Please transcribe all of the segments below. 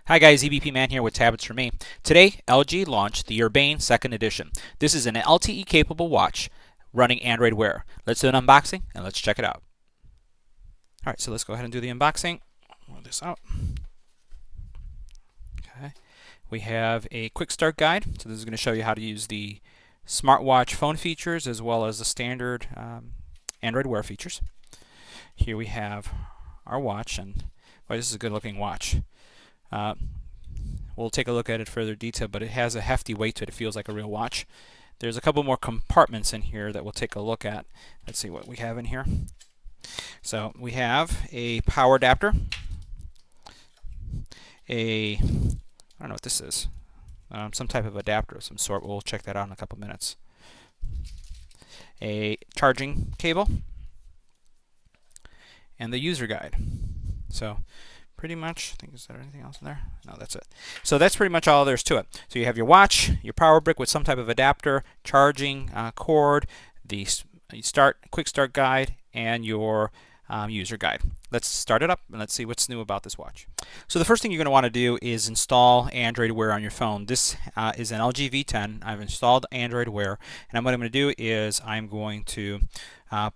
Hi guys, EBPMAN here with Tablets for Me. Today, LG launched the Urbane 2nd Edition. This is an LTE capable watch running Android Wear. Let's do an unboxing and let's check it out. Alright, so let's go ahead and do the unboxing. Move this out. Okay. We have a quick start guide. So this is going to show you how to use the smartwatch phone features as well as the standard Android Wear features. Here we have our watch, and boy, this is a good looking watch. We'll take a look at it further detail, but it has a hefty weight to it. It feels like a real watch. There's a couple more compartments in here that we'll take a look at. Let's see what we have in here. So we have a power adapter, I don't know what this is, some type of adapter of some sort. We'll check that out in a couple minutes. A charging cable, and the user guide. So pretty much, I think, is there anything else in there? No, that's it. So that's pretty much all there's to it. So you have your watch, your power brick with some type of adapter, charging cord, the quick start guide, and your user guide. Let's start it up and let's see what's new about this watch. So the first thing you're going to want to do is install Android Wear on your phone. This is an LG V10. I've installed Android Wear, and what I'm going to do is I'm going to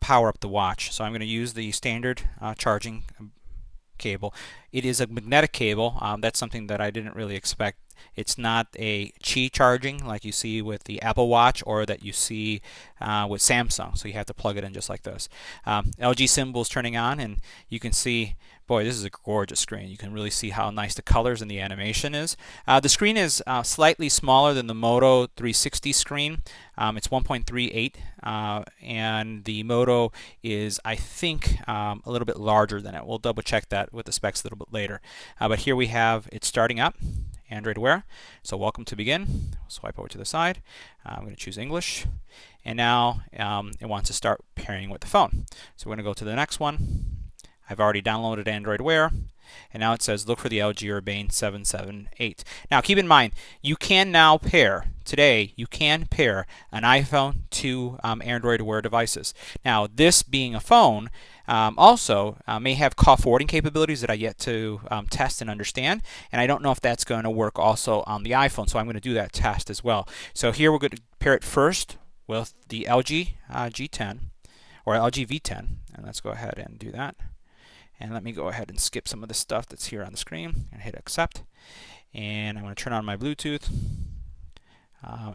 power up the watch. So I'm going to use the standard charging cable. It is a magnetic cable. That's something that I didn't really expect. It's not a Qi charging like you see with the Apple Watch or that you see with Samsung. So you have to plug it in just like this. LG symbol is turning on, and you can see, boy, this is a gorgeous screen. You can really see how nice the colors and the animation is. The screen is slightly smaller than the Moto 360 screen. It's 1.38, and the Moto is, I think, a little bit larger than it. We'll double check that with the specs a little bit later. But here we have it starting up, Android Wear. So welcome to begin. Swipe over to the side. I'm going to choose English, and now it wants to start pairing with the phone. So we're going to go to the next one. I've already downloaded Android Wear, and now it says look for the LG Urbane 778. Now keep in mind, you can now pair, today you can pair an iPhone to Android Wear devices. Now this being a phone also may have call forwarding capabilities that I yet to test and understand, and I don't know if that's going to work also on the iPhone, so I'm going to do that test as well. So here we're going to pair it first with the LG G10 or LG V10, and let's go ahead and do that. And let me go ahead and skip some of the stuff that's here on the screen and hit accept. And I'm going to turn on my Bluetooth.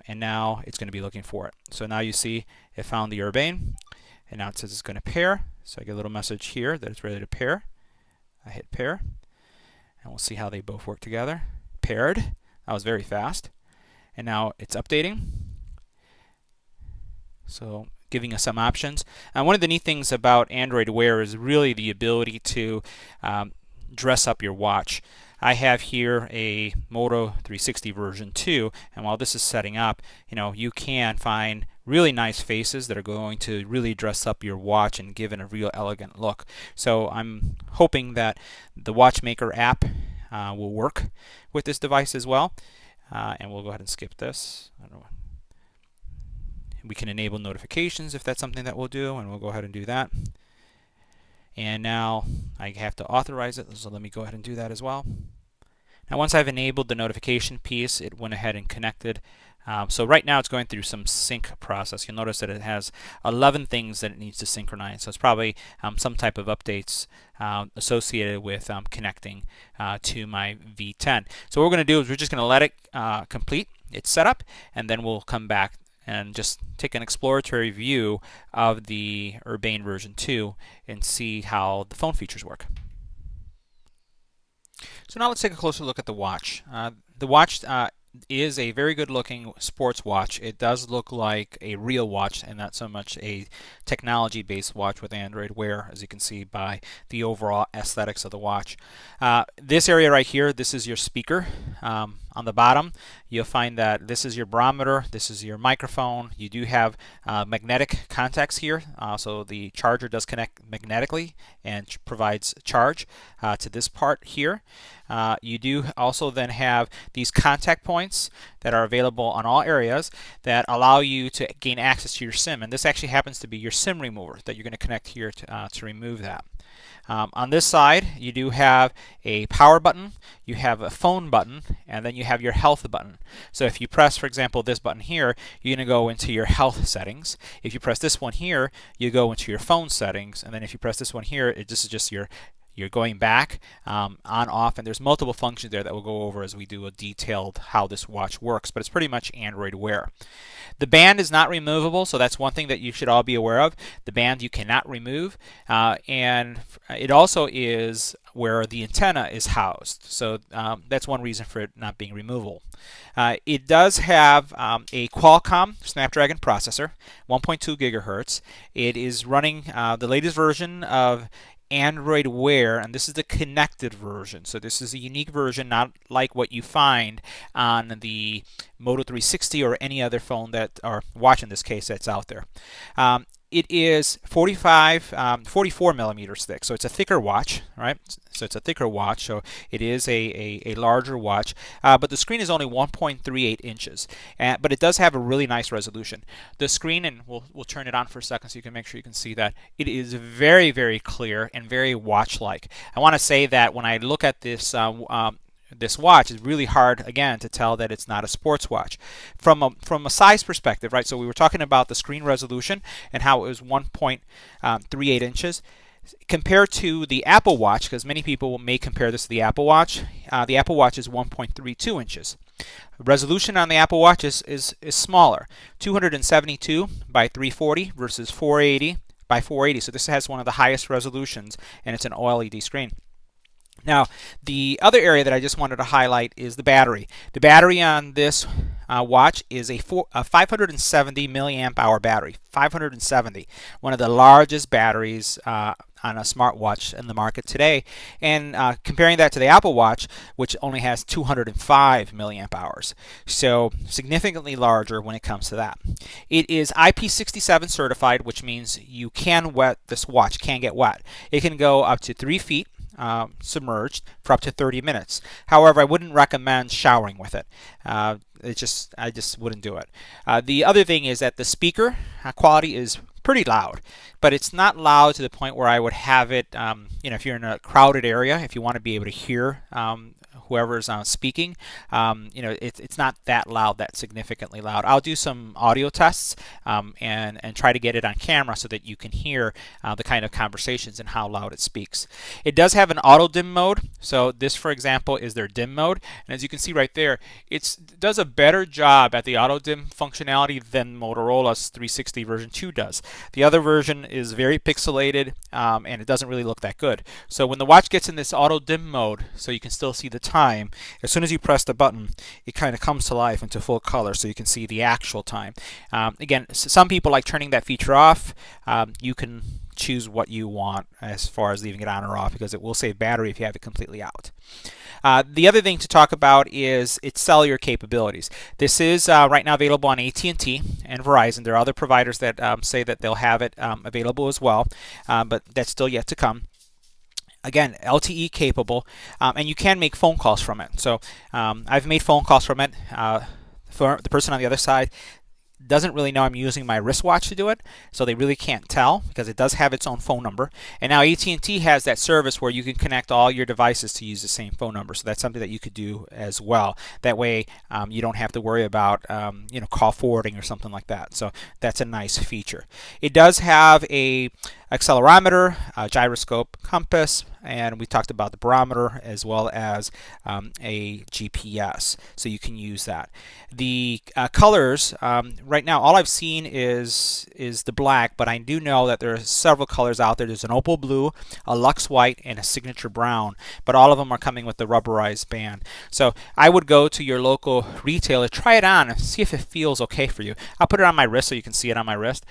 And now it's going to be looking for it. So now you see it found the Urbane. And now it says it's going to pair. So I get a little message here that it's ready to pair. I hit pair. And we'll see how they both work together. Paired. That was very fast. And now it's updating. So giving us some options. And one of the neat things about Android Wear is really the ability to dress up your watch. I have here a Moto 360 version 2, and while this is setting up, you can find really nice faces that are going to really dress up your watch and give it a real elegant look. So I'm hoping that the Watchmaker app will work with this device as well. And we'll go ahead and skip this. I don't know. We can enable notifications if that's something that we'll do, and we'll go ahead and do that. And now I have to authorize it, so let me go ahead and do that as well. Now once I've enabled the notification piece, it went ahead and connected. So right now it's going through some sync process. You'll notice that it has 11 things that it needs to synchronize. So it's probably some type of updates associated with connecting to my V10. So what we're going to do is we're just going to let it complete its setup, and then we'll come back and just take an exploratory view of the Urbane version 2 and see how the phone features work. So now let's take a closer look at the watch. The watch is a very good looking sports watch. It does look like a real watch and not so much a technology based watch with Android Wear, as you can see by the overall aesthetics of the watch. This area right here, this is your speaker. On the bottom you'll find that this is your barometer, this is your microphone. You do have magnetic contacts here, so the charger does connect magnetically and provides charge to this part here. You do also then have these contact points that are available on all areas that allow you to gain access to your SIM, and this actually happens to be your SIM remover that you're going to connect here to remove that. On this side, you do have a power button, you have a phone button, and then you have your health button. So if you press, for example, this button here, you're going to go into your health settings. If you press this one here, you go into your phone settings, and then if you press this one here, this is just you're going back, on, off, and there's multiple functions there that we'll go over as we do a detailed how this watch works, but it's pretty much Android Wear. The band is not removable, so that's one thing that you should all be aware of. The band you cannot remove, and it also is where the antenna is housed, so that's one reason for it not being removable. It does have a Qualcomm Snapdragon processor, 1.2 gigahertz. It is running the latest version of Android Wear, and this is the connected version. So this is a unique version, not like what you find on the Moto 360 or any other phone that, or watch in this case, that's out there. It is 44 millimeters thick, so it's a thicker watch, right? So it's a thicker watch, so it is a larger watch, but the screen is only 1.38 inches, but it does have a really nice resolution. The screen, and we'll turn it on for a second so you can make sure you can see that, it is very, very clear and very watch-like. I want to say that when I look at this this watch, is really hard, again, to tell that it's not a sports watch. From a size perspective, right, so we were talking about the screen resolution and how it was 1.38 inches. Compared to the Apple Watch, because many people may compare this to the Apple Watch is 1.32 inches. Resolution on the Apple Watch is smaller, 272 by 340 versus 480 by 480. So this has one of the highest resolutions, and it's an OLED screen. Now, the other area that I just wanted to highlight is the battery. The battery on this watch is a 570 milliamp hour battery. 570, one of the largest batteries on a smartwatch in the market today. And comparing that to the Apple Watch, which only has 205 milliamp hours. So significantly larger when it comes to that. It is IP67 certified, which means you can wet, this watch can get wet. It can go up to 3 feet. Submerged for up to 30 minutes. However, I wouldn't recommend showering with it. I just wouldn't do it. The other thing is that the speaker quality is pretty loud, but it's not loud to the point where I would have it, if you're in a crowded area, if you want to be able to hear whoever's speaking, it's not that loud, that significantly loud. I'll do some audio tests and try to get it on camera so that you can hear the kind of conversations and how loud it speaks. It does have an auto dim mode. So this, for example, is their dim mode, and as you can see right there, it does a better job at the auto dim functionality than Motorola's 360 version 2 does. The other version is very pixelated, and it doesn't really look that good. So when the watch gets in this auto dim mode, so you can still see the time, as soon as you press the button, it kind of comes to life into full color so you can see the actual time. Again, some people like turning that feature off. You can choose what you want as far as leaving it on or off, because it will save battery if you have it completely out. The other thing to talk about is its cellular capabilities. This is right now available on AT&T and Verizon. There are other providers that say that they'll have it available as well, but that's still yet to come. Again, LTE capable, and you can make phone calls from it. So I've made phone calls from it. For the person on the other side doesn't really know I'm using my wristwatch to do it, so they really can't tell because it does have its own phone number. And now AT&T has that service where you can connect all your devices to use the same phone number, so that's something that you could do as well. That way you don't have to worry about call forwarding or something like that. So that's a nice feature. It does have a accelerometer, a gyroscope, compass, and we talked about the barometer as well as a GPS, so you can use that. The colors, right now all I've seen is the black, but I do know that there are several colors out there. There's an opal blue, a luxe white, and a signature brown, but all of them are coming with the rubberized band. So I would go to your local retailer, try it on, and see if it feels okay for you. I'll put it on my wrist so you can see it on my wrist.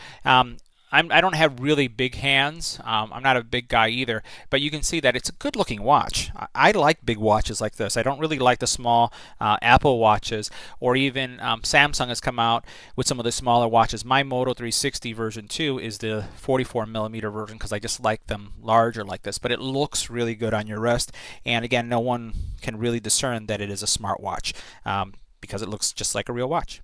I don't have really big hands. I'm not a big guy either, but you can see that it's a good looking watch. I like big watches like this. I don't really like the small Apple watches, or even Samsung has come out with some of the smaller watches. My Moto 360 version 2 is the 44 millimeter version because I just like them larger like this, but it looks really good on your wrist. And again, no one can really discern that it is a smartwatch because it looks just like a real watch.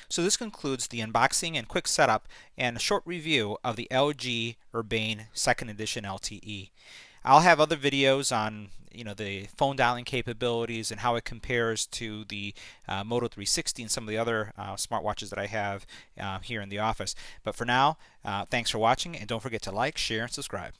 So this concludes the unboxing and quick setup and a short review of the LG Urbane 2nd Edition LTE. I'll have other videos on the phone dialing capabilities and how it compares to the Moto 360 and some of the other smartwatches that I have here in the office. But for now, thanks for watching, and don't forget to like, share, and subscribe.